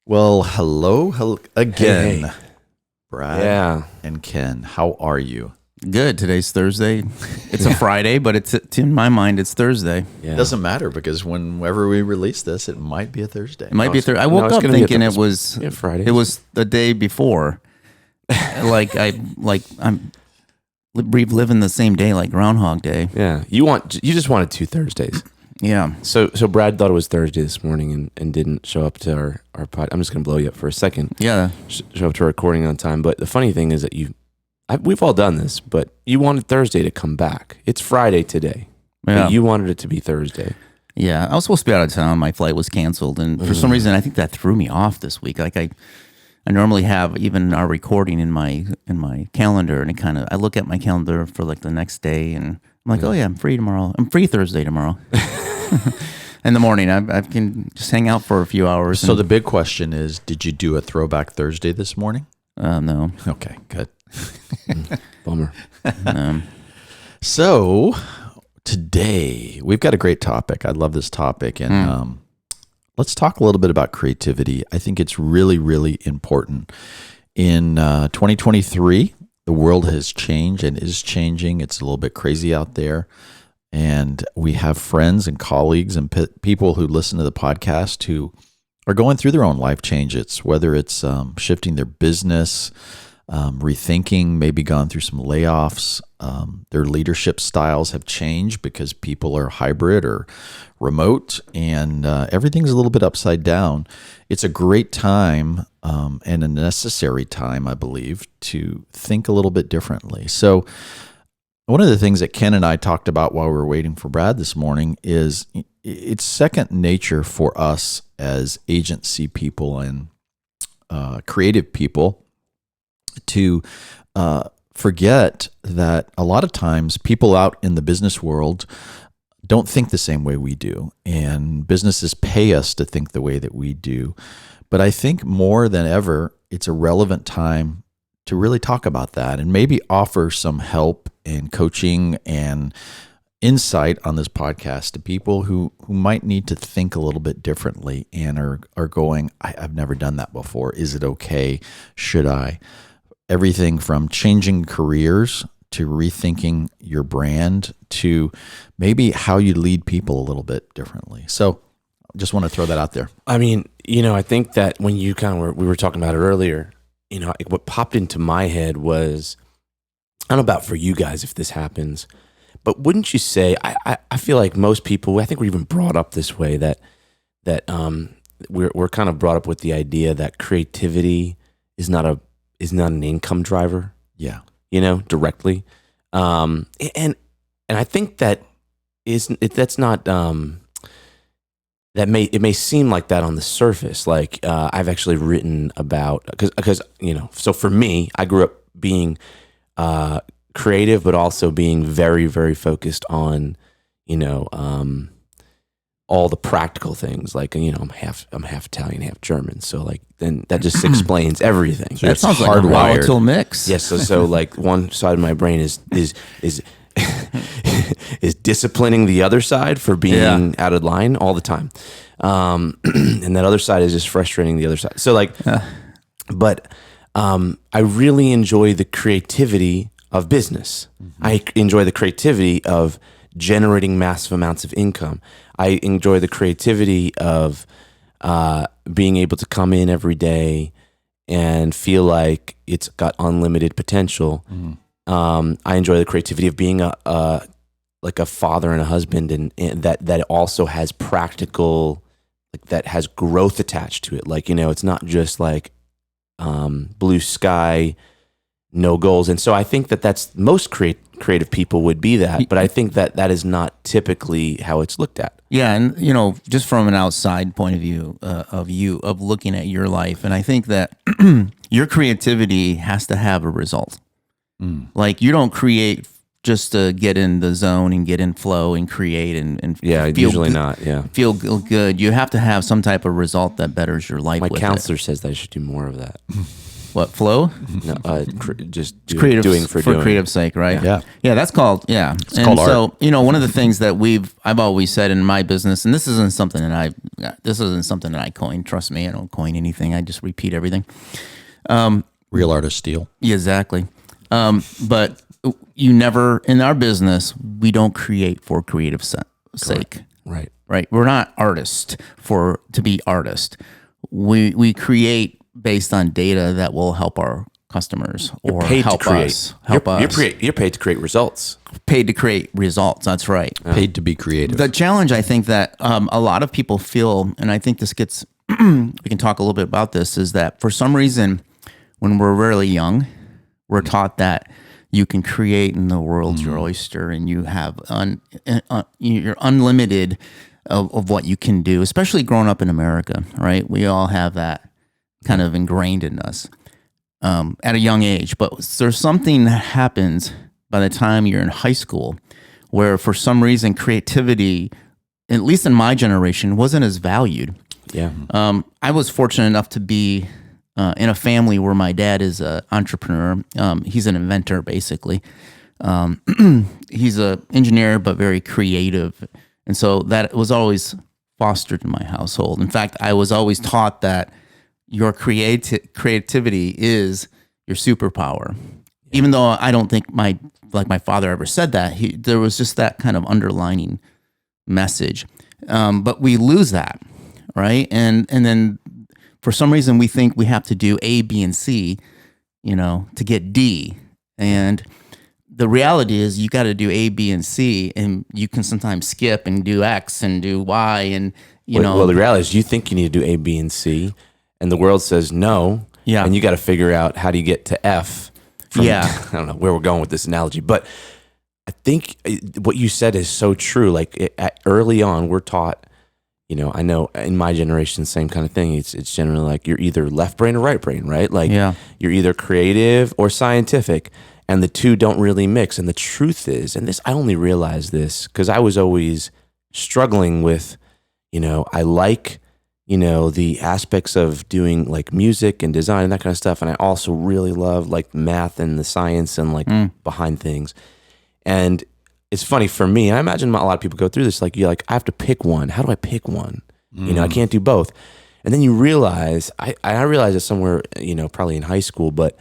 Well, hello again, Hey. Brad Yeah. and Ken. How are you? Good. Today's Thursday. It's a Friday, but it's in my mind it's Thursday. Yeah. It doesn't matter because whenever we release this, it might be a Thursday. It might be a Thursday. I no, woke it's up gonna be a thinking it Thursday. was Yeah, Friday. It was the day before. I'm reliving the same day like Groundhog Day. Yeah. You just wanted 2 Thursdays. Yeah. So Brad thought it was Thursday this morning and didn't show up to our pod. I'm just gonna blow you up for a second. Yeah. Show up to our recording on time. But the funny thing is that we've all done this, but you wanted Thursday to come back. It's Friday today. Yeah. But you wanted it to be Thursday. Yeah. I was supposed to be out of town. My flight was canceled, and for some reason, I think that threw me off this week. Like I normally have even our recording in my calendar, and I look at my calendar for like the next day, and I'm like, oh yeah, I'm free tomorrow. I'm free Thursday tomorrow. In the morning, I can just hang out for a few hours. So the big question is, did you do a throwback Thursday this morning? No. Okay, good. Bummer. So today we've got a great topic. I love this topic, and let's talk a little bit about creativity. I think it's really, really important. In 2023, the world has changed and is changing. It's a little bit crazy out there. And we have friends and colleagues and people who listen to the podcast who are going through their own life changes, whether it's shifting their business, rethinking, maybe gone through some layoffs. Their leadership styles have changed because people are hybrid or remote, and everything's a little bit upside down. It's a great time and a necessary time, I believe, to think a little bit differently. So one of the things that Ken and I talked about while we were waiting for Brad this morning is it's second nature for us as agency people and creative people to forget that a lot of times people out in the business world don't think the same way we do, and businesses pay us to think the way that we do. But I think more than ever, it's a relevant time to really talk about that and maybe offer some help and coaching and insight on this podcast to people who might need to think a little bit differently and are going, I've never done that before. Is it okay? Should I? Everything from changing careers to rethinking your brand to maybe how you lead people a little bit differently. So just want to throw that out there. I mean, I think that when you we were talking about it earlier, what popped into my head was, I don't know about for you guys if this happens, but wouldn't you say, I feel like most people, I think we're even brought up this way, that we're kind of brought up with the idea that creativity is not an income driver. Yeah. Directly. And I think that that's not, it may seem like that on the surface. Like, I've actually written about, because so for me, I grew up being creative, but also being very, very focused on, all the practical things. Like, I'm half Italian, half German. So like, then that just explains everything. That sounds like a volatile mix. Yes. So like one side of my brain is is disciplining the other side for being out of line all the time. And that other side is just frustrating the other side. So like, but I really enjoy the creativity of business. Mm-hmm. I enjoy the creativity of generating massive amounts of income. I enjoy the creativity of being able to come in every day and feel like it's got unlimited potential. Mm-hmm. I enjoy the creativity of being a father and a husband, and that also has practical, like that has growth attached to it. Like, it's not just like blue sky, no goals. And so I think that that's most creative people would be that, but I think that is not typically how it's looked at. Yeah, and just from an outside point of view of looking at your life, and I think that your creativity has to have a result. Like, you don't create just to get in the zone and get in flow and create and feel usually not. Yeah, feel good. You have to have some type of result that betters your life. My with counselor it. says that I should do more of that. What, flow? No, just Creative, doing for doing. creative sake, right? Yeah. That's called, yeah. It's called art. So, one of the things that I've always said in my business, and this isn't something that I coined. Trust me, I don't coin anything. I just repeat everything. Real artists steal. Yeah, exactly. But you never, in our business, we don't create for creative sake. Right. Right. We're not artists to be artists. We create based on data that will help our customers or help us. You're paid to create results. Paid to create results. That's right. Paid to be creative. The challenge, I think, that a lot of people feel, and I think this gets, we can talk a little bit about this, is that for some reason, when we're really young, we're taught that you can create and the world's your oyster, and you have you're unlimited of what you can do, especially growing up in America, right? We all have that kind of ingrained in us at a young age. But there's something that happens by the time you're in high school where for some reason creativity, at least in my generation, wasn't as valued. Yeah. I was fortunate enough to be in a family where my dad is an entrepreneur. He's an inventor, basically. He's an engineer, but very creative. And so that was always fostered in my household. In fact, I was always taught that your creativity is your superpower. Even though I don't think my father ever said that, there was just that kind of underlining message. But we lose that, right? And then for some reason we think we have to do A, B, and C, to get D. And the reality is you got to do A, B, and C, and you can sometimes skip and do X and do Y, and Well, the reality is you think you need to do A, B, and C, and the world says no. Yeah. And you got to figure out how do you get to F. I don't know where we're going with this analogy, but I think what you said is so true. Like early on, we're taught, I know in my generation, same kind of thing. It's generally like you're either left brain or right brain, right? Like you're either creative or scientific, and the two don't really mix. And the truth is, and this, I only realized this because I was always struggling with, I like, the aspects of doing like music and design and that kind of stuff. And I also really love like math and the science and like behind things. And it's funny for me, and I imagine a lot of people go through this, like you're like, I have to pick one. How do I pick one? I can't do both. And then you realize, I realized it somewhere, probably in high school, but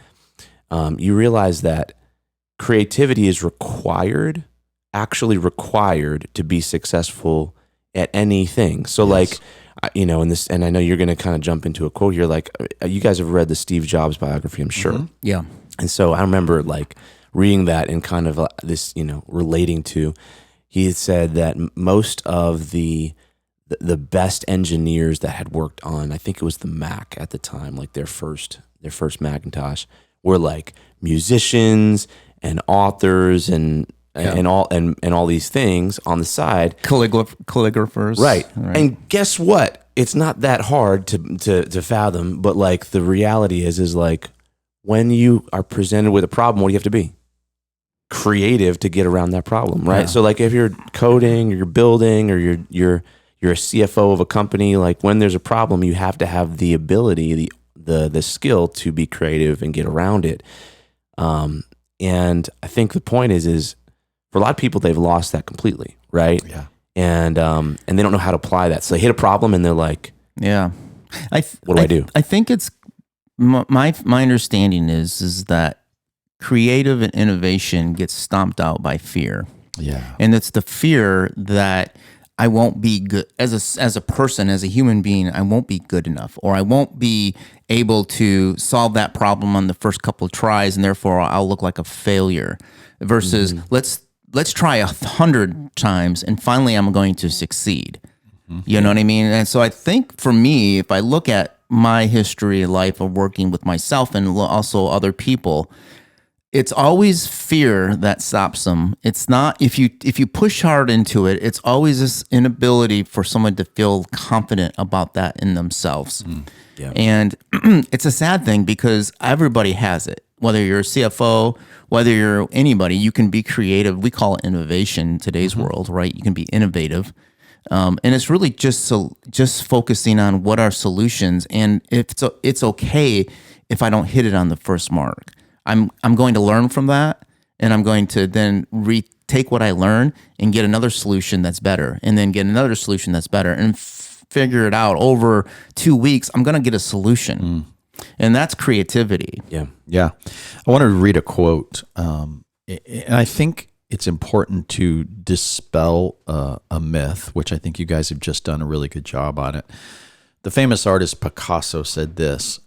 you realize that creativity is actually required to be successful at anything. So like, and I know you're going to kind of jump into a quote here. Like you guys have read the Steve Jobs biography, I'm sure. Mm-hmm. Yeah. And so I remember like reading that and kind of this, relating to, he had said that most of the best engineers that had worked on, I think it was the Mac at the time, like their first Macintosh, were like musicians and authors and all these things on the side, calligraphers, right? And guess what? It's not that hard to fathom, but like the reality is like when you are presented with a problem, what do you have to be? Creative to get around that problem, right? Yeah. So like if you're coding or you're building or you're a CFO of a company, like when there's a problem, you have to have the ability, the skill to be creative and get around it. And I think the point is for a lot of people, they've lost that completely, right? Yeah. And they don't know how to apply that. So they hit a problem and they're like, yeah, what do I do? I think it's my understanding is that creative and innovation gets stomped out by fear. Yeah. And it's the fear that I won't be good as a person, as a human being, I won't be good enough, or I won't be able to solve that problem on the first couple of tries, and therefore I'll look like a failure. Versus let's try 100 times and finally I'm going to succeed. You know what I mean? And so I think for me, if I look at my history of life of working with myself and also other people, it's always fear that stops them. It's not, if you push hard into it, it's always this inability for someone to feel confident about that in themselves. Yeah. And it's a sad thing because everybody has it. Whether you're a CFO, whether you're anybody, you can be creative. We call it innovation in today's world, right? You can be innovative. And it's really just focusing on what are solutions, and if it's okay if I don't hit it on the first mark. I'm going to learn from that, and I'm going to then take what I learn and get another solution that's better, and then get another solution that's better, and figure it out over 2 weeks. I'm going to get a solution, and that's creativity. Yeah. I wanted to read a quote, and I think it's important to dispel a myth, which I think you guys have just done a really good job on it. The famous artist Picasso said this.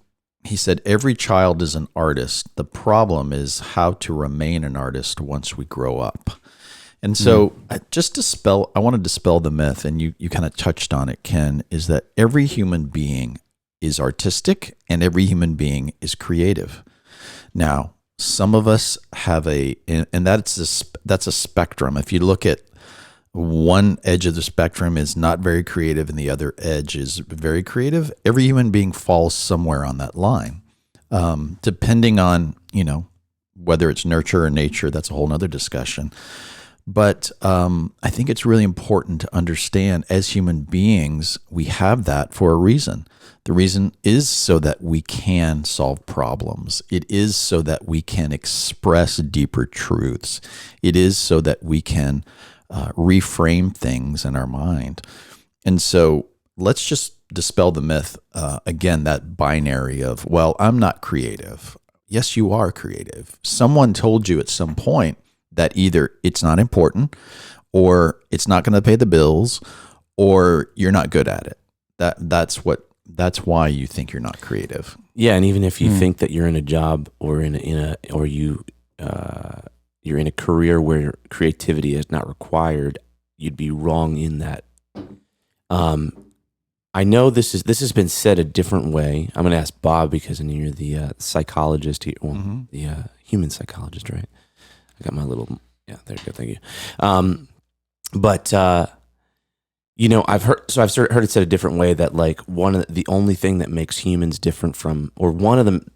He said, "Every child is an artist. The problem is how to remain an artist once we grow up." And so I want to dispel the myth, and you kind of touched on it, Ken, is that every human being is artistic and every human being is creative. Now, some of us have and that's a spectrum. If you look at one edge of the spectrum is not very creative and the other edge is very creative, every human being falls somewhere on that line. Depending on, whether it's nurture or nature, that's a whole nother discussion. But I think it's really important to understand as human beings, we have that for a reason. The reason is so that we can solve problems. It is so that we can express deeper truths. It is so that we can reframe things in our mind. And so let's just dispel the myth, again, that binary of, well, I'm not creative. Yes, you are creative. Someone told you at some point that either it's not important or it's not going to pay the bills or you're not good at it. That's why you think you're not creative. Yeah, and even if you think that you're in a job or you're in a career where creativity is not required, you'd be wrong in that. I know this has been said a different way. I'm going to ask Bob because you're the psychologist here, the human psychologist, right? I got my little, there you go, thank you. But I've heard it said a different way that like the only thing that makes humans different from, or one of them,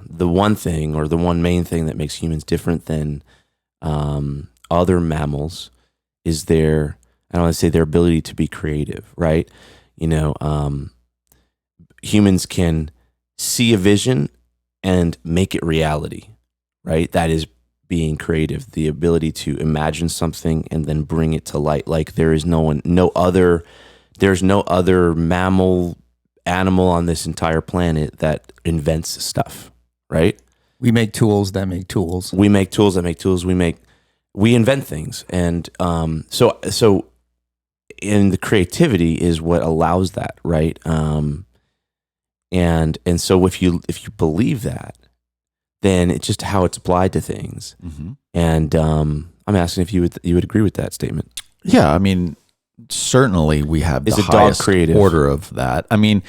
the one thing or the one main thing that makes humans different than other mammals is I don't want to say their ability to be creative, right? Humans can see a vision and make it reality, right? That is being creative, the ability to imagine something and then bring it to light. Like there's no other mammal animal on this entire planet that invents stuff, right? We make tools that make tools. We make tools that make tools. We invent things. And so in the creativity is what allows that, right? And so if you believe that, then it's just how it's applied to things. Mm-hmm. And I'm asking if you would agree with that statement. Yeah, I mean, certainly we have the highest creative order of that. I mean,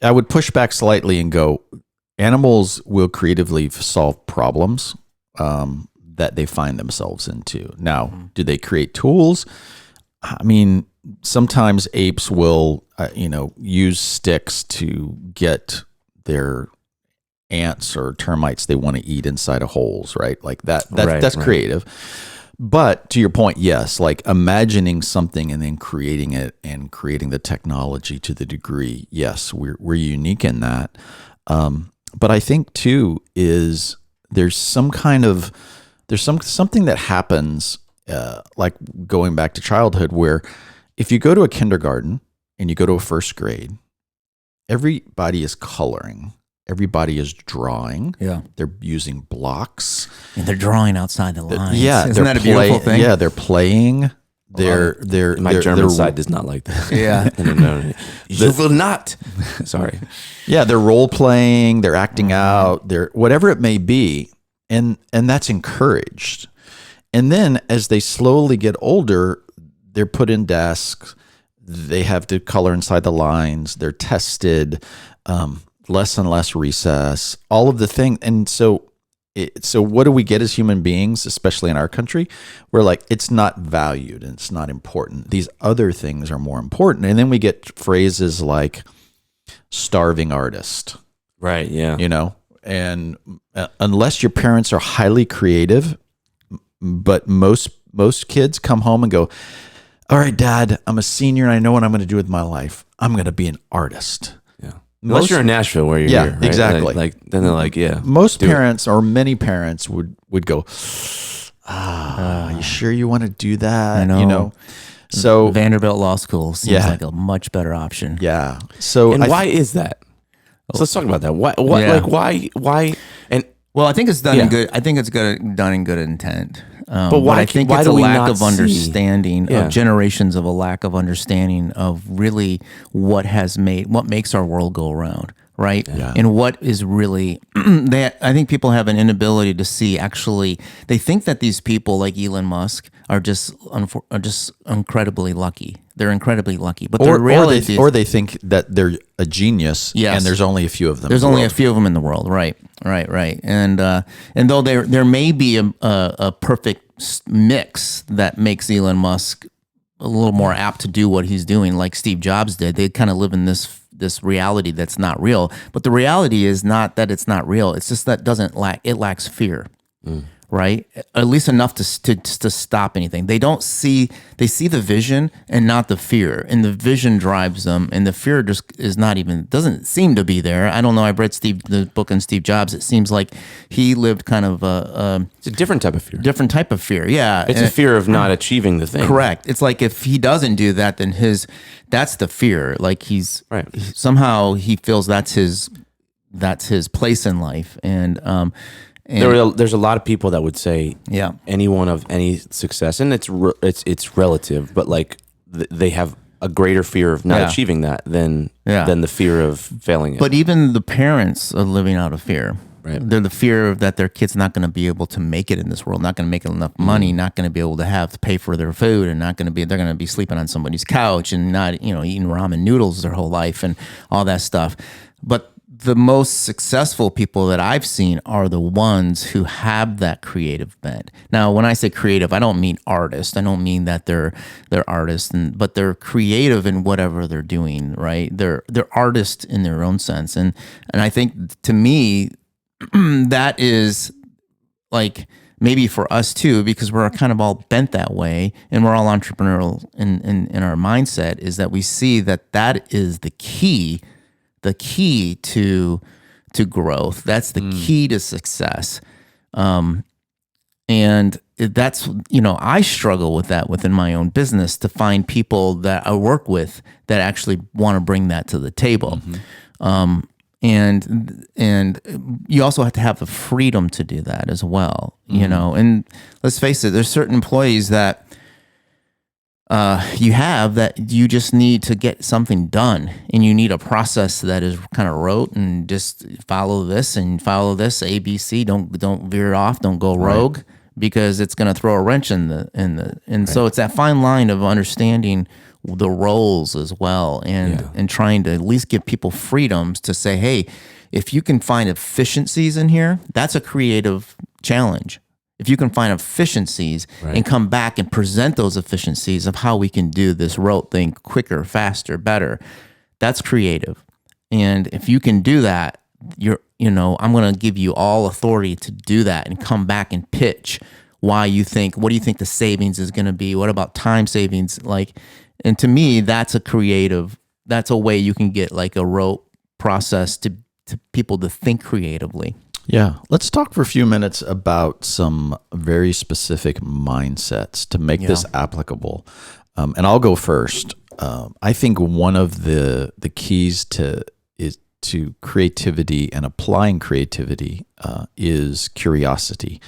I would push back slightly and go, animals will creatively solve problems that they find themselves into. Now, do they create tools? I mean, sometimes apes will, use sticks to get their ants or termites they want to eat inside of holes, right? Like that's creative. But to your point, yes, like imagining something and then creating it and creating the technology to the degree, yes, we're unique in that. But I think too is there's something that happens, like going back to childhood, where if you go to a kindergarten and you go to a first grade, everybody is coloring. Everybody is drawing. Yeah. They're using blocks. And they're drawing outside the lines. Yeah. Isn't that a beautiful thing? Yeah, they're playing. My German side does not like that. Yeah. No. You will not. Sorry. Yeah, they're role playing, they're acting out, they're whatever it may be. And that's encouraged. And then as they slowly get older, they're put in desks. They have to color inside the lines. They're tested. Less and less recess, all of the thing. And so what do we get as human beings, especially in our country? We're like, it's not valued and it's not important. These other things are more important. And then we get phrases like starving artist. Right, yeah. And unless your parents are highly creative, but most kids come home and go, all right, Dad, I'm a senior and I know what I'm going to do with my life. I'm going to be an artist. Yeah. Unless you're in Nashville where you're here. Right? Exactly. Like then they're like, yeah. Most parents or many parents would go, you sure you want to do that? I know. You know? So Vanderbilt Law School seems like a much better option. Yeah. So and why is that? So let's talk about that. Why? Why? And well, I think it's done in good. I think it's done in good intent. But why? I think why it's do a we lack not of understanding Yeah. of generations of a lack of understanding of really what makes our world go around, right? Yeah. And what is really I think people have an inability to see. Actually, they think that these people like Elon Musk are just incredibly lucky. They're incredibly lucky, but the reality or they think that they're a genius, and there's only a few of them. There's only a few of them in the world, right? And though there may be a perfect mix that makes Elon Musk a little more apt to do what he's doing, like Steve Jobs did. They kind of live in this reality that's not real. But the reality is not that it's not real. It's just that it lacks fear. Right? At least enough to stop anything. They see the vision and not the fear. And the vision drives them, and the fear just doesn't seem to be there. I don't know. I read the book on Steve Jobs. It seems like he lived kind of it's a different type of fear. Different type of fear. Yeah. It's a fear of not achieving the thing. Correct. It's like if he doesn't do that, then that's the fear. Like somehow he feels that's his place in life. And there's a lot of people that would say, anyone of any success, and it's relative, but like they have a greater fear of not achieving that than the fear of failing it. But even the parents are living out of fear. Right. They're the fear that their kid's not going to be able to make it in this world, not going to make enough money, not going to be able to pay for their food, and they're going to be sleeping on somebody's couch and not eating ramen noodles their whole life and all that stuff. But the most successful people that I've seen are the ones who have that creative bent. Now, when I say creative, I don't mean artist. I don't mean that they're artists, but they're creative in whatever they're doing, right? They're artists in their own sense. And I think to me, that is like maybe for us too, because we're kind of all bent that way and we're all entrepreneurial in our mindset, is that we see that is the key to growth. That's the key to success. And that's, I struggle with that within my own business, to find people that I work with that actually want to bring that to the table. And you also have to have the freedom to do that as well, and let's face it, there's certain employees that you have that you just need to get something done, and you need a process that is kind of rote and just follow this, ABC. Don't veer off. Don't go rogue, because it's going to throw a wrench so it's that fine line of understanding the roles as well, and trying to at least give people freedoms to say, hey, if you can find efficiencies in here, that's a creative challenge. If you can find efficiencies and come back and present those efficiencies of how we can do this rote thing quicker, faster, better, that's creative. And if you can do that, I'm going to give you all authority to do that, and come back and pitch what do you think the savings is going to be? What about time savings? And to me, that's a way you can get like a rote process to people to think creatively. Yeah. Let's talk for a few minutes about some very specific mindsets to make this applicable. And I'll go first. I think one of the keys to creativity and applying creativity is curiosity.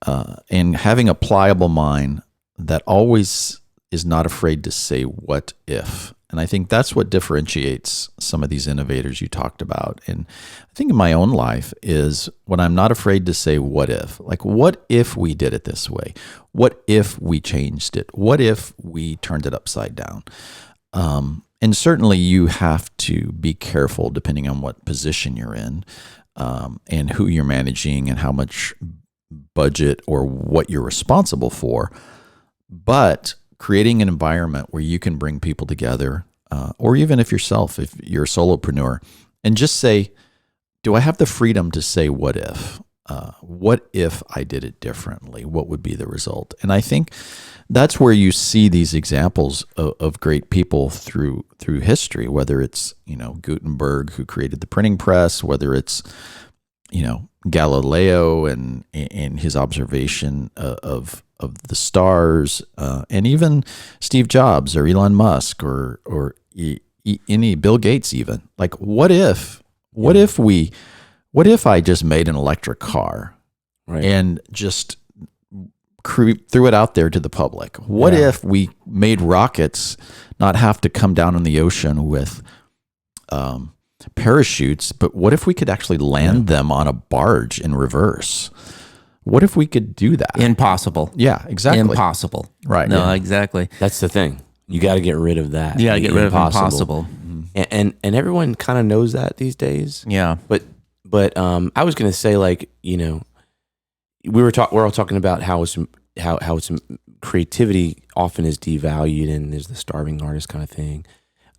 And having a pliable mind that always is not afraid to say what if. And I think that's what differentiates some of these innovators you talked about. And I think in my own life is when I'm not afraid to say what if. Like, what if we did it this way? What if we changed it? What if we turned it upside down? And certainly you have to be careful depending on what position you're in, and who you're managing and how much budget or what you're responsible for. But creating an environment where you can bring people together, or even if you're a solopreneur, and just say, do I have the freedom to say what if? what if I did it differently? What would be the result? And I think that's where you see these examples of great people through history, whether it's, Gutenberg, who created the printing press, whether it's, Galileo and his observation of the stars, and even Steve Jobs or Elon Musk or any Bill Gates even. Like, what if I just made an electric car, Right. and just threw it out there to the public? What if we made rockets not have to come down in the ocean with parachutes, but what if we could actually land them on a barge in reverse? What if we could do that? Impossible. Yeah, exactly. Impossible. Right. No, Yeah. exactly. That's the thing. You got to get rid of that. You got to get rid of impossible. And everyone kind of knows that these days. Yeah. But I was going to say, like, we're all talking about how creativity often is devalued and there's the starving artist kind of thing.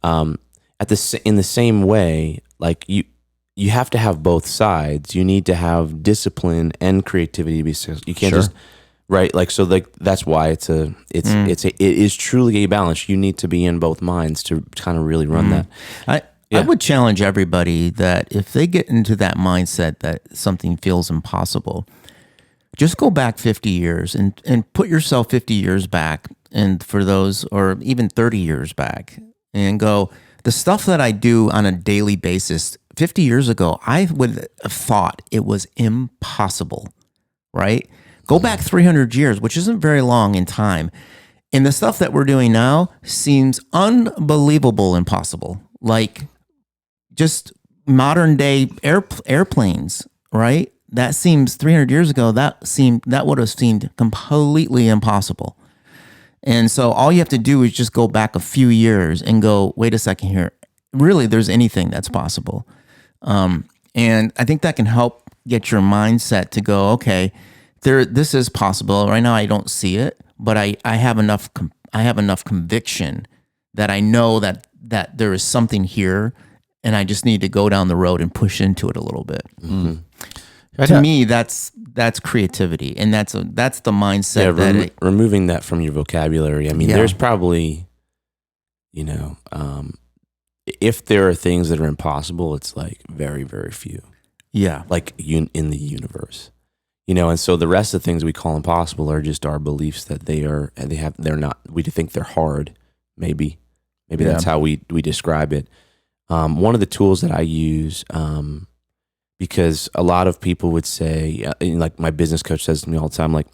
In the same way, like you have to have both sides. You need to have discipline and creativity. You can't just right. Like, so like, that's why it is truly a balance. You need to be in both minds to kind of really run that. I would challenge everybody that if they get into that mindset that something feels impossible, just go back 50 years and put yourself 50 years back, and for those, or even 30 years back, and go, the stuff that I do on a daily basis, 50 years ago, I would have thought it was impossible, right? Go back 300 years, which isn't very long in time, and the stuff that we're doing now seems unbelievable impossible. Like just modern day airplanes, right? That seems 300 years ago, that would have seemed completely impossible. And so all you have to do is just go back a few years and go, wait a second here. Really, there's anything that's possible. And I think that can help get your mindset to go, okay, this is possible. Right now I don't see it, but I have enough conviction that I know that there is something here, and I just need to go down the road and push into it a little bit. Mm-hmm. To me, that's creativity, and that's the mindset. Removing that from your vocabulary. I mean, there's probably, if there are things that are impossible, it's like very, very few. Yeah, like in the universe, and so the rest of the things we call impossible are just our beliefs that they're not. We think they're hard. Maybe that's how we describe it. One of the tools that I use. Because a lot of people would say, like my business coach says to me all the time, like,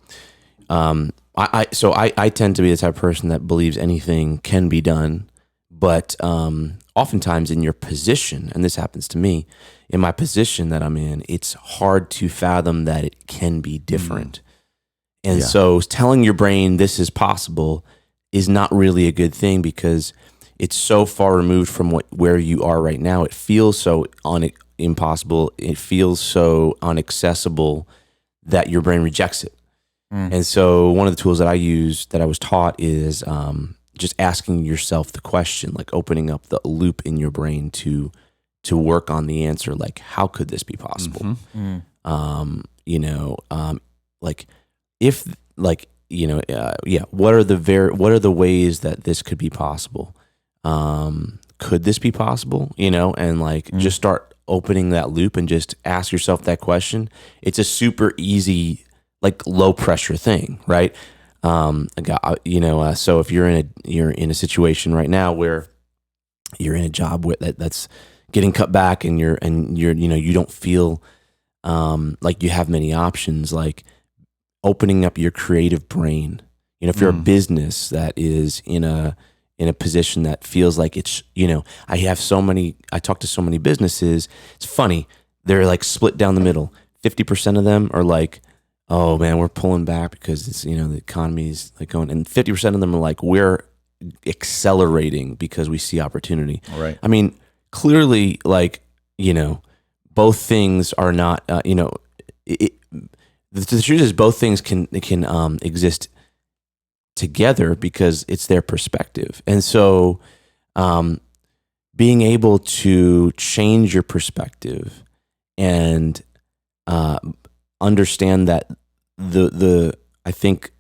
I tend to be the type of person that believes anything can be done, but oftentimes in your position, and this happens to me, in my position that I'm in, it's hard to fathom that it can be different. And so telling your brain this is possible is not really a good thing, because it's so far removed from where you are right now. It feels so impossible. It feels so inaccessible that your brain rejects it. And so one of the tools that I use, that I was taught, is just asking yourself the question, like opening up the loop in your brain to work on the answer. Like, how could this be possible? Like if, like, what are the ways that this could be possible? Could this be possible? And like, just start opening that loop and just ask yourself that question. It's a super easy, like low pressure thing, right? So if you're in a situation right now where you're in a job that's getting cut back, and you don't feel like you have many options, like opening up your creative brain. If you're a business that is in a position that feels like it's, I talk to so many businesses. It's funny. They're like split down the middle. 50% of them are like, oh man, we're pulling back because it's, the economy's like going, and 50% of them are like, we're accelerating because we see opportunity. Right. I mean, clearly, like, both things are not, the truth is both things can exist together because it's their perspective. And so being able to change your perspective and understand that I think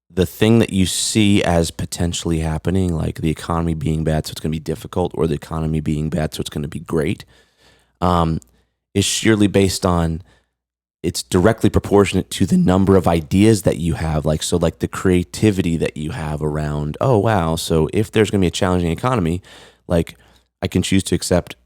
the thing that you see as potentially happening, like the economy being bad, so it's going to be difficult, or the economy being bad, so it's going to be great, is surely based on, it's directly proportionate to the number of ideas that you have. Like the creativity that you have around, oh, wow. So if there's going to be a challenging economy, like I can choose to accept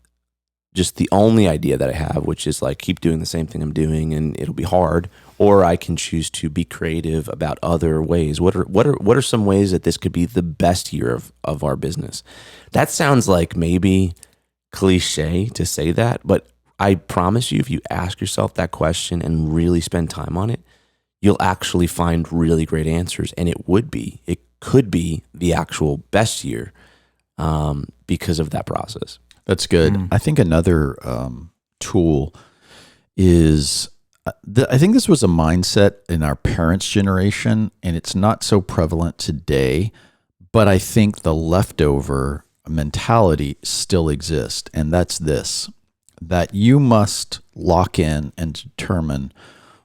just the only idea that I have, which is like keep doing the same thing I'm doing and it'll be hard, or I can choose to be creative about other ways. What are some ways that this could be the best year of our business? That sounds like maybe cliche to say that, but I promise you, if you ask yourself that question and really spend time on it, you'll actually find really great answers. And it could be the actual best year because of that process. That's good. I think another tool is, I think this was a mindset in our parents' generation, and it's not so prevalent today, but I think the leftover mentality still exists. And that's this, that you must lock in and determine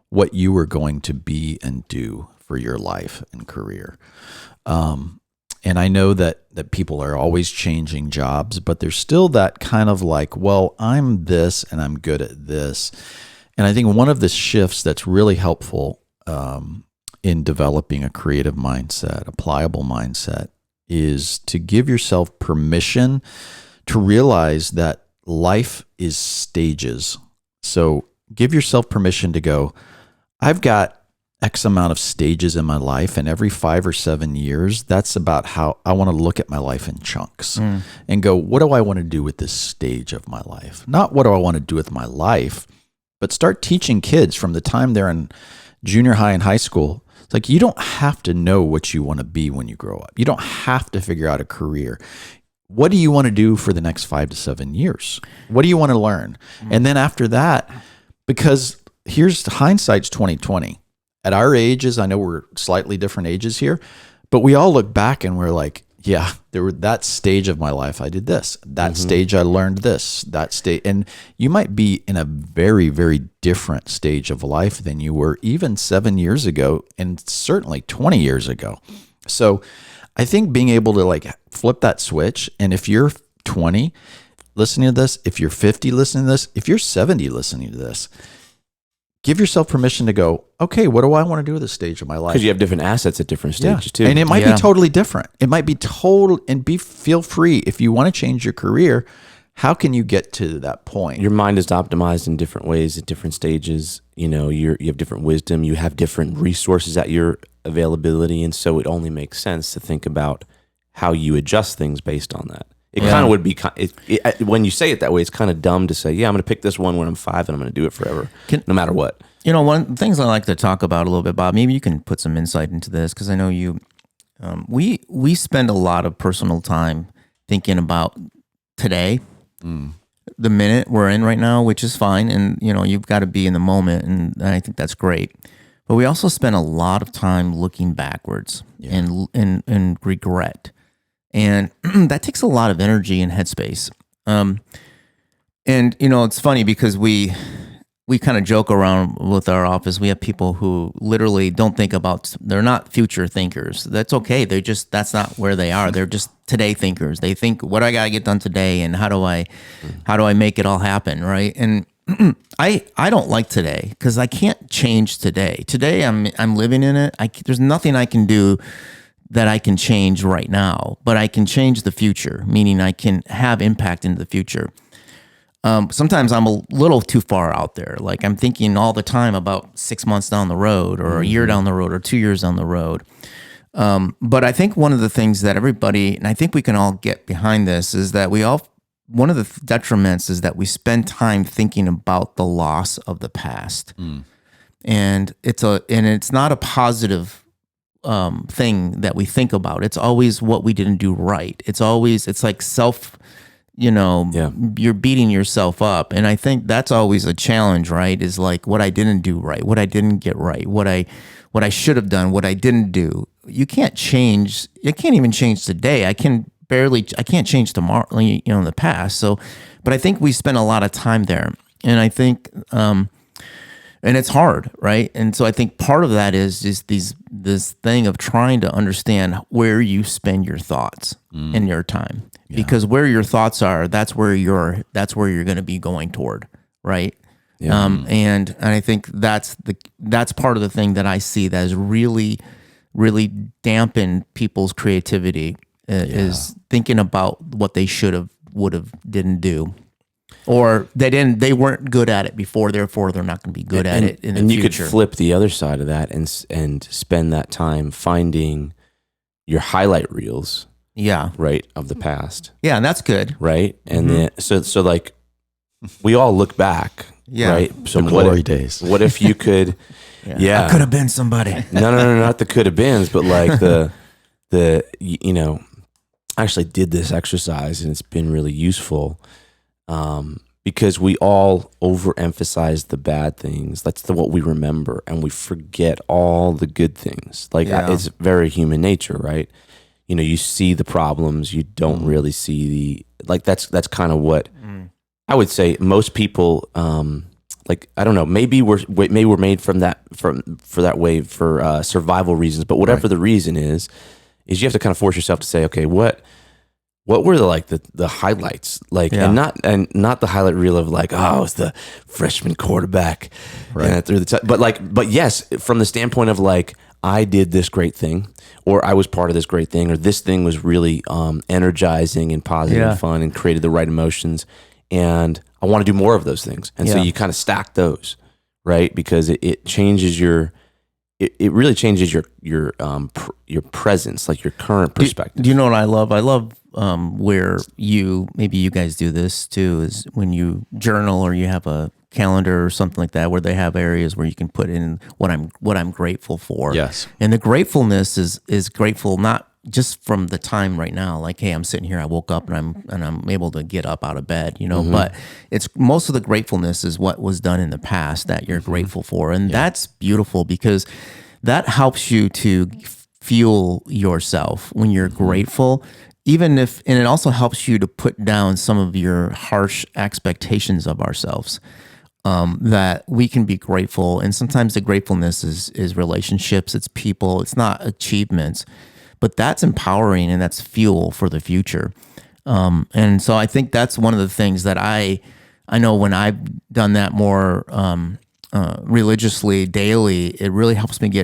what you are going to be and do for your life and career. And I know that people are always changing jobs, but there's still that kind of like, well, I'm this and I'm good at this. And I think one of the shifts that's really helpful in developing a creative mindset, a pliable mindset, is to give yourself permission to realize that life is stages. So give yourself permission to go, I've got X amount of stages in my life, and every 5 or 7 years, that's about how I want to look at my life in chunks and go, what do I want to do with this stage of my life? Not what do I want to do with my life, but start teaching kids from the time they're in junior high and high school. It's like, you don't have to know what you want to be when you grow up. You don't have to figure out a career. What do you want to do for the next 5 to 7 years? What do you want to learn? And then after that, because here's hindsight's 2020. At our ages, I know we're slightly different ages here, but we all look back and we're like, yeah, there were that stage of my life I did this. That stage I learned this. That stage, and you might be in a very, very different stage of life than you were even 7 years ago, and certainly 20 years ago. So I think being able to like flip that switch, and if you're 20 listening to this, if you're 50 listening to this, if you're 70 listening to this, give yourself permission to go, okay, what do I want to do at this stage of my life? Because you have different assets at different stages too. And it might be totally different. It might be total, and feel free. If you want to change your career, how can you get to that point? Your mind is optimized in different ways at different stages. You know, you have different wisdom. You have different resources at your availability. And so it only makes sense to think about how you adjust things based on that. It kind of would be, when you say it that way, it's kind of dumb to say, yeah, I'm going to pick this one when I'm 5 and I'm going to do it forever, no matter what. You know, one of the things I like to talk about a little bit, Bob, maybe you can put some insight into this, because I know you, we spend a lot of personal time thinking about today, the minute we're in right now, which is fine. And, you know, you've got to be in the moment, and I think that's great. But we also spend a lot of time looking backwards and regret. And that takes a lot of energy and headspace. And, you know, it's funny because we kind of joke around with our office. We have people who literally don't think about, they're not future thinkers. That's okay. That's not where they are. They're just today thinkers. They think, what do I got to get done today? And how do I make it all happen? Right. And I don't like today because I can't change today. Today I'm living in it. There's nothing I can do that I can change right now, but I can change the future, meaning I can have impact into the future. Sometimes I'm a little too far out there. Like I'm thinking all the time about 6 months down the road, or a year down the road, or 2 years down the road. But I think one of the things that everybody, and I think we can all get behind this, is that one of the detriments is that we spend time thinking about the loss of the past. And it's not a positive thing that we think about. It's always what we didn't do right. It's like you're beating yourself up. And I think that's always a challenge, right? Is like what I didn't do right, what I didn't get right, what I should have done, what I didn't do. You can't change. You can't even change today. I can't change tomorrow, in the past. So, but I think we spend a lot of time there. And I think, and it's hard, right? And so I think part of that is just this thing of trying to understand where you spend your thoughts and your time, because where your thoughts are, that's where you're going to be going toward, right? And I think that's part of the thing that I see that has really, really dampened people's creativity is thinking about what they would have, didn't do. Or they weren't good at it before, therefore they're not going to be good at it in the future. And you could flip the other side of that and spend that time finding your highlight reels, right, of the past. Yeah, and that's good, right? And then so like we all look back, right? So the glory days. What if you could? I could have been somebody. No, not the could have beens, but like the you know, I actually did this exercise and it's been really useful. Because we all overemphasize the bad things. That's what we remember, and we forget all the good things. Like it's very human nature, right? You know, you see the problems, you don't really see that's kind of what I would say. Most people, like I don't know, maybe we're made for that way for survival reasons, but whatever the reason is you have to kind of force yourself to say, okay, what were the highlights and not the highlight reel of like, oh, it's the freshman quarterback and through but yes, from the standpoint of like, I did this great thing, or I was part of this great thing, or this thing was really energizing and positive and fun and created the right emotions, and I want to do more of those things. And so you kind of stack those, right? Because it changes it really changes your presence, like your current perspective. Do you know what I love? I love where maybe you guys do this too, is when you journal or you have a calendar or something like that, where they have areas where you can put in what I'm grateful for. Yes. And the gratefulness is grateful not just from the time right now, like, hey, I'm sitting here, I woke up and I'm able to get up out of bed, you know, but it's most of the gratefulness is what was done in the past that you're grateful for. And that's beautiful, because that helps you to fuel yourself when you're grateful, and it also helps you to put down some of your harsh expectations of ourselves, that we can be grateful. And sometimes the gratefulness is relationships, it's people, it's not achievements, but that's empowering and that's fuel for the future. And so I think that's one of the things that I know when I've done that more religiously daily, it really helps me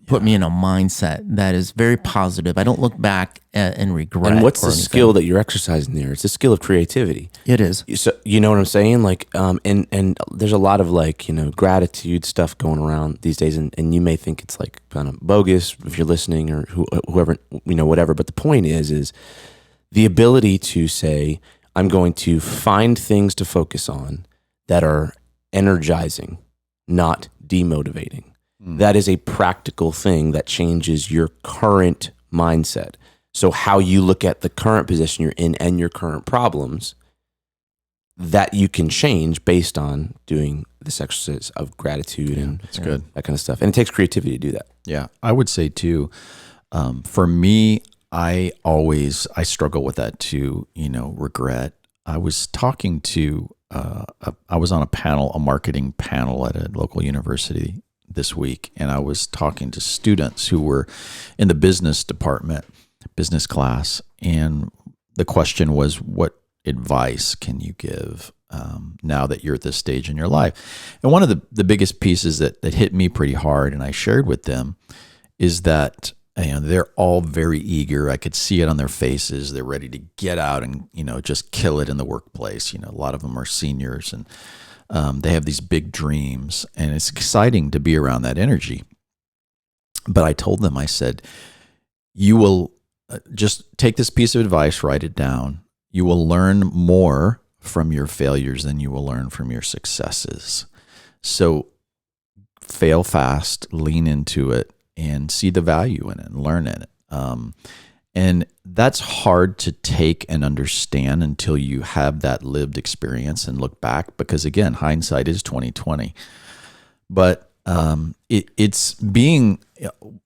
put me in a mindset that is very positive. I don't look back and regret. And what's the skill that you're exercising there? It's a skill of creativity. It is. So, you know what I'm saying? Like, and there's a lot of like, you know, gratitude stuff going around these days, and you may think it's like kind of bogus if you're listening or whoever, you know, whatever. But the point is the ability to say, I'm going to find things to focus on that are energizing, not demotivating. That is a practical thing that changes your current mindset. So how you look at the current position you're in and your current problems, that you can change based on doing this exercise of gratitude and that's good. That kind of stuff. And it takes creativity to do that. Yeah, I would say too, for me, I struggle with that too, you know, regret. I was talking to, I was on a marketing panel at a local university this week, and I was talking to students who were in the business department, business class, and the question was, what advice can you give now that you're at this stage in your life? And one of the biggest pieces that hit me pretty hard, and I shared with them, is that, you know, they're all very eager. I could see it on their faces. They're ready to get out and, you know, just kill it in the workplace. You know, a lot of them are seniors, and they have these big dreams, and it's exciting to be around that energy. But I told them, I said, you will just take this piece of advice, write it down. You will learn more from your failures than you will learn from your successes. So fail fast, lean into it, and see the value in it and learn in it. And that's hard to take and understand until you have that lived experience and look back, because again, hindsight is 20/20. But it's being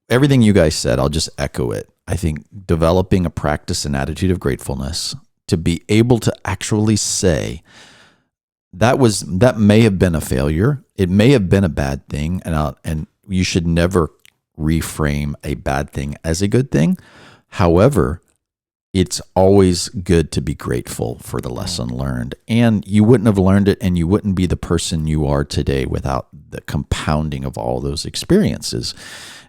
everything you guys said. I'll just echo it. I think developing a practice and attitude of gratefulness to be able to actually say, that may have been a failure. It may have been a bad thing, and you should never reframe a bad thing as a good thing. However, it's always good to be grateful for the lesson learned, and you wouldn't have learned it, and you wouldn't be the person you are today without the compounding of all those experiences.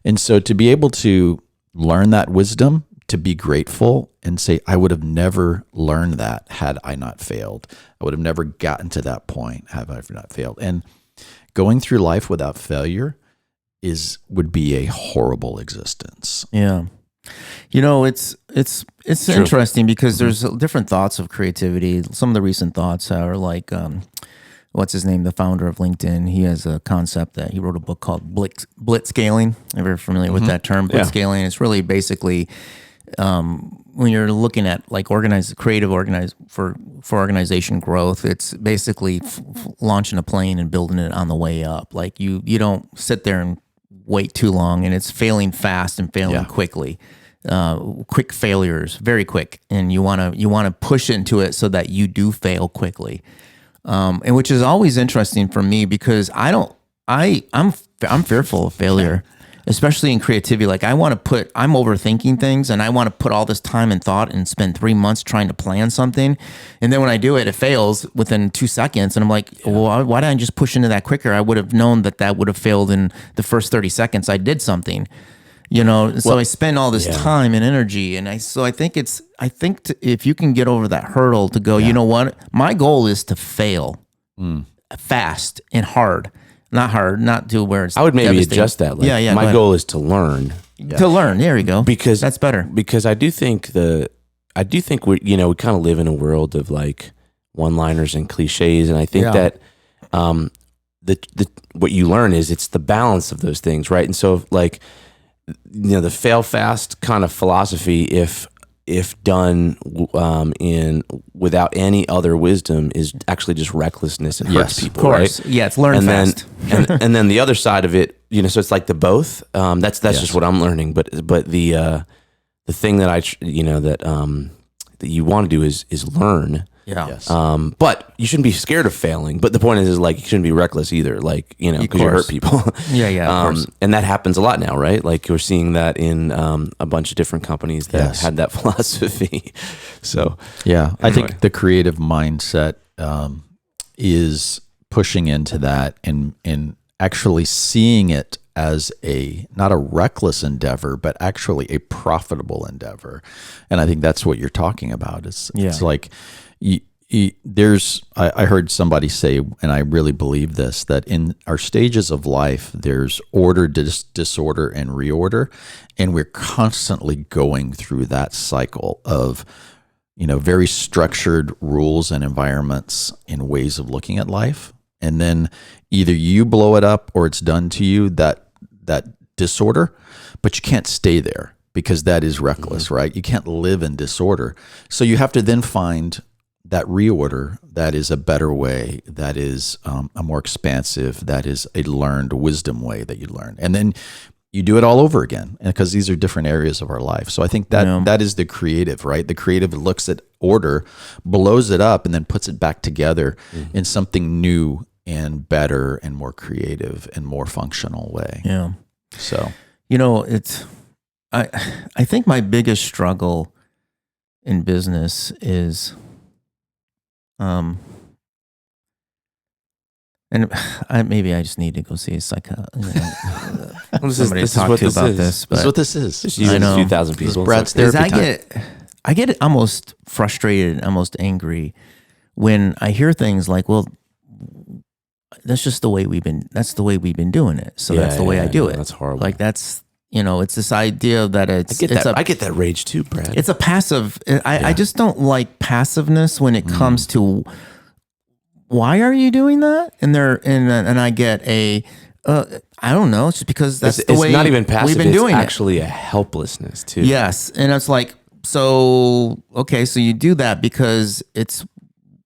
And so to be able to learn that wisdom, to be grateful and say, I would have never learned that had I not failed. I would have never gotten to that point had I not failed. And going through life without failure would be a horrible existence. Yeah. It's interesting because there's different thoughts of creativity. Some of the recent thoughts are like, what's his name? The founder of LinkedIn. He has a concept that he wrote a book called blitzscaling. Are you familiar with that term? Blitzscaling. It's really basically when you're looking at like for organization growth. It's basically launching a plane and building it on the way up. Like you don't sit there and wait too long, and it's failing fast and failing quickly. Quick failures, very quick, and you want to push into it so that you do fail quickly, and which is always interesting for me because I'm fearful of failure, especially in creativity. Like I'm overthinking things, and I want to put all this time and thought and spend 3 months trying to plan something, and then when I do it, it fails within 2 seconds, and I'm like, well, why didn't I just push into that quicker? I would have known that would have failed in the first 30 seconds I did something. So I spend all this time and energy, and I think if you can get over that hurdle to go, you know what, my goal is to fail fast and hard, not to where it's. I would maybe adjust that. Like, my goal is to learn. To learn, there you go. Because that's better. Because I do think we we kind of live in a world of like one-liners and cliches, and I think that what you learn is it's the balance of those things, right? And so like. The fail fast kind of philosophy, if done without any other wisdom, is actually just recklessness and hurts people. Of course, right? Yeah, it's learn fast. and then the other side of it, so it's like the both. That's just what I'm learning. But the thing that that you want to do is learn. Yeah. Yes. But you shouldn't be scared of failing. But the point is like you shouldn't be reckless either. Like because you hurt people. Yeah. Of course. And that happens a lot now, right? Like we're seeing that in a bunch of different companies that had that philosophy. So anyway. I think the creative mindset is pushing into that and actually seeing it as not a reckless endeavor, but actually a profitable endeavor. And I think that's what you're talking about. It's like. I heard somebody say, and I really believe this, that in our stages of life, there's order, disorder, and reorder. And we're constantly going through that cycle of, very structured rules and environments and ways of looking at life. And then either you blow it up or it's done to you, that disorder, but you can't stay there because that is reckless, right? You can't live in disorder. So you have to then find that reorder that is a better way, that is a more expansive, that is a learned wisdom way that you learn. And then you do it all over again because these are different areas of our life. So I think that is the creative, right? The creative looks at order, blows it up, and then puts it back together in something new and better and more creative and more functional way. Yeah. So, I think my biggest struggle in business is and maybe I just need to go see a somebody talk to about this. But this is what this is. I know. A few thousand people. Brad's therapy I get almost frustrated, almost angry when I hear things like, "Well, that's just the way we've been doing it. So that's the way I do it." That's horrible. Like that's it's this idea that I get that rage too, Brad. It's a passive. I just don't like passiveness when it comes to why are you doing that? And I get I don't know. It's just because that's the way it's not even passive. We've been doing it's actually a helplessness too. Yes, and it's like so you do that because it's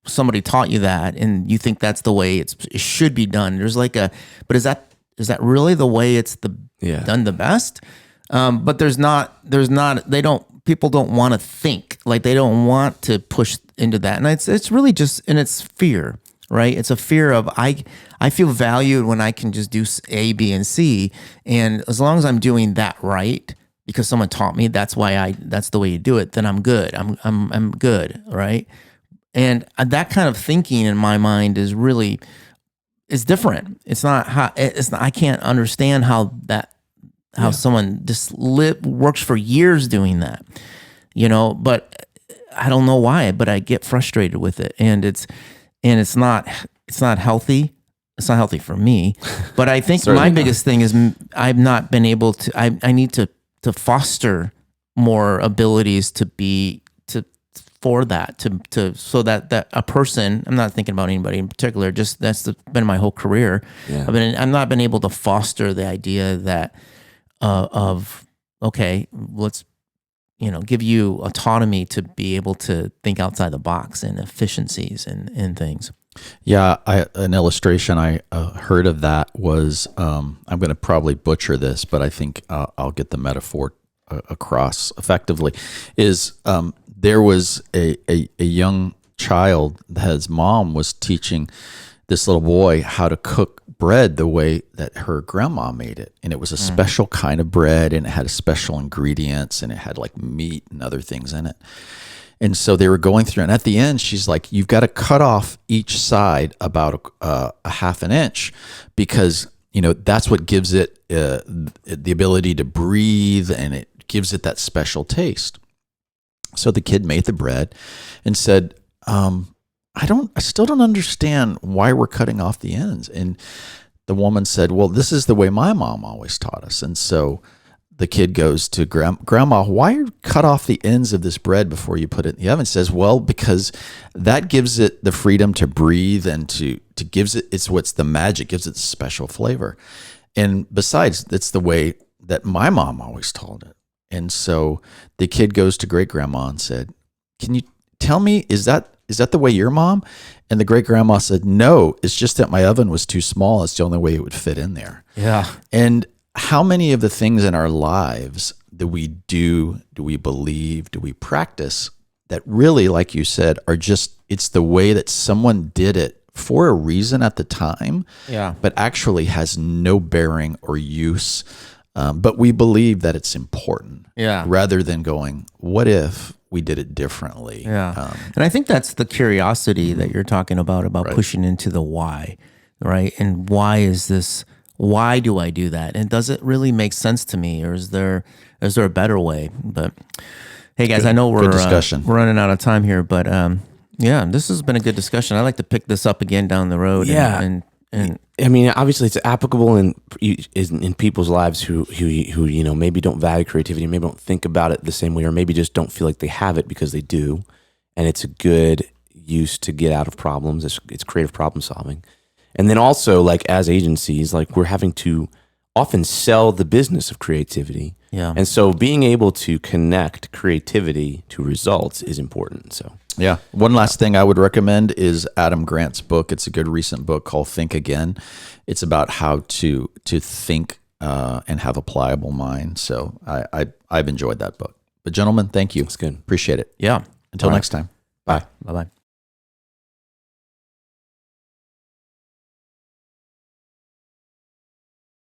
somebody taught you that, and you think that's the way it should be done. There's like but is that really the way it's done the best? But people don't want to think, like they don't want to push into that. And it's really just, and it's fear, right? It's a fear of I feel valued when I can just do A, B, and C, and as long as I'm doing that right because someone taught me that's the way you do it, then I'm good. I'm good, right? And that kind of thinking in my mind is different. I can't understand how someone just works for years doing that, but I don't know why, but I get frustrated with it, and it's not healthy. It's not healthy for me, but I think my biggest thing is I've not been able to, I need to foster more abilities so that a person, I'm not thinking about anybody in particular, just been my whole career. Yeah. I've not been able to foster the idea that okay, let's give you autonomy to be able to think outside the box and efficiencies and things. Yeah, an illustration I heard of that was, I'm going to probably butcher this, but I think I'll get the metaphor across effectively, is there was a young child, his mom was teaching this little boy how to cook bread the way that her grandma made it. And it was a special kind of bread, and it had special ingredients, and it had like meat and other things in it. And so they were going through, and at the end, she's like, you've got to cut off each side about a half an inch, because, that's what gives it the ability to breathe, and it gives it that special taste. So the kid made the bread and said, I still don't understand why we're cutting off the ends. And the woman said, well, this is the way my mom always taught us. And so the kid goes to Grandma, why cut off the ends of this bread before you put it in the oven? Says, well, because that gives it the freedom to breathe, and to gives it, it's what's the magic, gives it special flavor. And besides, it's the way that my mom always taught it. And so the kid goes to great grandma and said, can you tell me, is that the way your mom? And the great grandma said, no, it's just that my oven was too small. It's the only way it would fit in there. Yeah. And how many of the things in our lives that we do we believe, do we practice, that really, like you said, are just, it's the way that someone did it for a reason at the time, but actually has no bearing or use. But we believe that it's important, rather than going, what if we did it differently? Yeah. And I think that's the curiosity that you're talking about pushing into the why, right? And why do I do that? And does it really make sense to me, or is there a better way? But hey guys, I know we're running out of time here, but this has been a good discussion. I'd like to pick this up again down the road. And I mean, obviously it's applicable in people's lives who maybe don't value creativity, maybe don't think about it the same way, or maybe just don't feel like they have it because they do. And it's a good use to get out of problems. It's creative problem solving. And then also, like, as agencies, like, we're having to often sell the business of creativity. Yeah. And so being able to connect creativity to results is important. So yeah. One last thing I would recommend is Adam Grant's book. It's a good recent book called Think Again. It's about how to think and have a pliable mind. So I've enjoyed that book. But gentlemen, thank you. It's good. Appreciate it. Yeah. Until next time. Bye. Bye-bye.